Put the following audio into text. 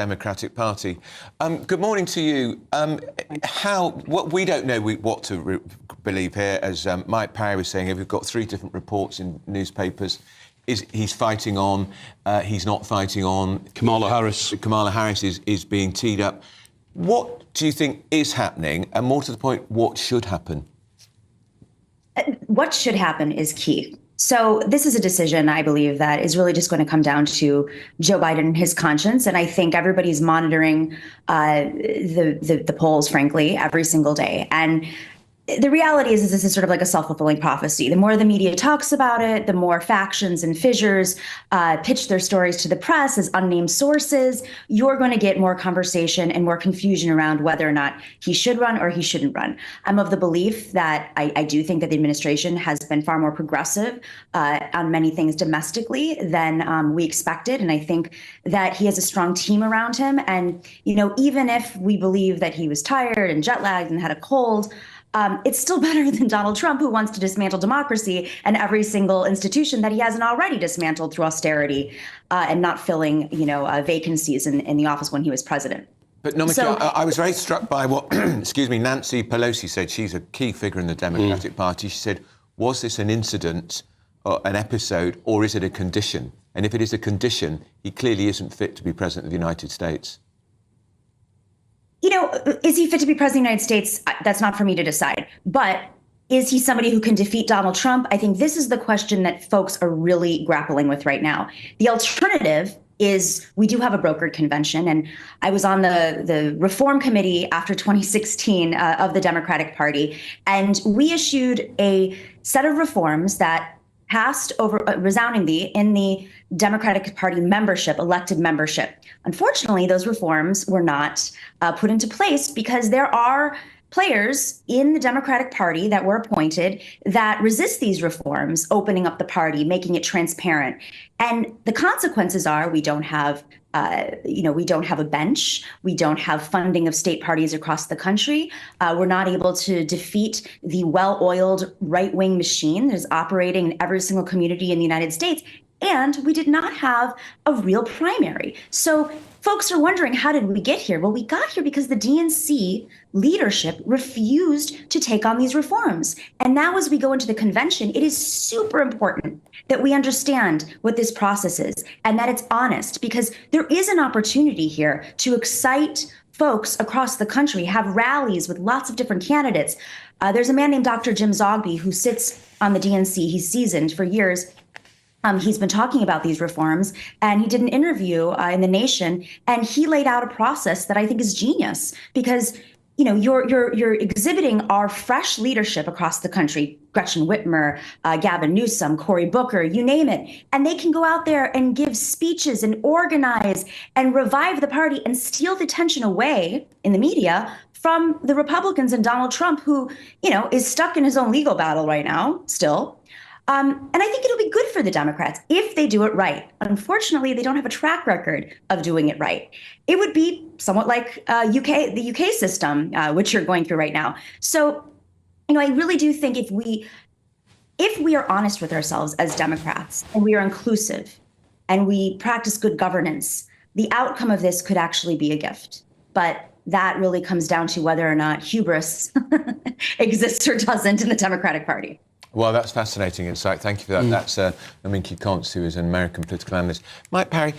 Democratic Party. Good morning to you. What we don't know what to believe here, as Mike Parry was saying, we've got three different reports in newspapers. He's fighting on, he's not fighting on. Kamala Harris is being teed up. What do you think is happening? And more to the point, what should happen? What should happen is key. So this is a decision, I believe, that is really just going to come down to Joe Biden and his conscience. And I think everybody's monitoring the polls, frankly, every single day. And the reality is this is sort of like a self-fulfilling prophecy. The more the media talks about it, the more factions and fissures pitch their stories to the press as unnamed sources. You're going to get more conversation and more confusion around whether or not he should run or he shouldn't run. I'm of the belief that I do think that the administration has been far more progressive on many things domestically than we expected. And I think that he has a strong team around him. And, you know, even if we believe that he was tired and jet lagged and had a cold, it's still better than Donald Trump, who wants to dismantle democracy and every single institution that he hasn't already dismantled through austerity and not filling, vacancies in the office when he was president. But Nomiki, I was very struck by what, Nancy Pelosi said. She's a key figure in the Democratic Party. She said, was this an incident, or an episode, or is it a condition? And if it is a condition, he clearly isn't fit to be president of the United States. Is he fit to be president of the United States? That's not for me to decide. But is he somebody who can defeat Donald Trump? I think this is the question that folks are really grappling with right now. The alternative is we do have a brokered convention. And I was on the reform committee after 2016 of the Democratic Party. And we issued a set of reforms that passed over resoundingly in the Democratic Party membership, elected membership. Unfortunately, those reforms were not put into place because there are players in the Democratic Party that were appointed that resist these reforms, opening up the party, making it transparent. And the consequences are we don't have we don't have a bench. We don't have funding of state parties across the country. We're not able to defeat the well-oiled right-wing machine that is operating in every single community in the United States. And we did not have a real primary. So folks are wondering, how did we get here? Well, we got here because the DNC leadership refused to take on these reforms. And now as we go into the convention, it is super important that we understand what this process is and that it's honest, because there is an opportunity here to excite folks across the country, have rallies with lots of different candidates. There's a man named Dr. Jim Zogby who sits on the DNC. He's seasoned for years. He's been talking about these reforms, and he did an interview in The Nation, and he laid out a process that I think is genius because, you're exhibiting our fresh leadership across the country, Gretchen Whitmer, Gavin Newsom, Cory Booker, you name it, and they can go out there and give speeches and organize and revive the party and steal the attention away in the media from the Republicans and Donald Trump, who, is stuck in his own legal battle right now still. And I think it'll be good for the Democrats if they do it right. Unfortunately, they don't have a track record of doing it right. It would be somewhat like the UK system, which you're going through right now. So, I really do think if we are honest with ourselves as Democrats and we are inclusive and we practice good governance, the outcome of this could actually be a gift. But that really comes down to whether or not hubris exists or doesn't in the Democratic Party. Well, that's fascinating insight. Thank you for that. That's Nomiki, who is an American political analyst. Mike Parry.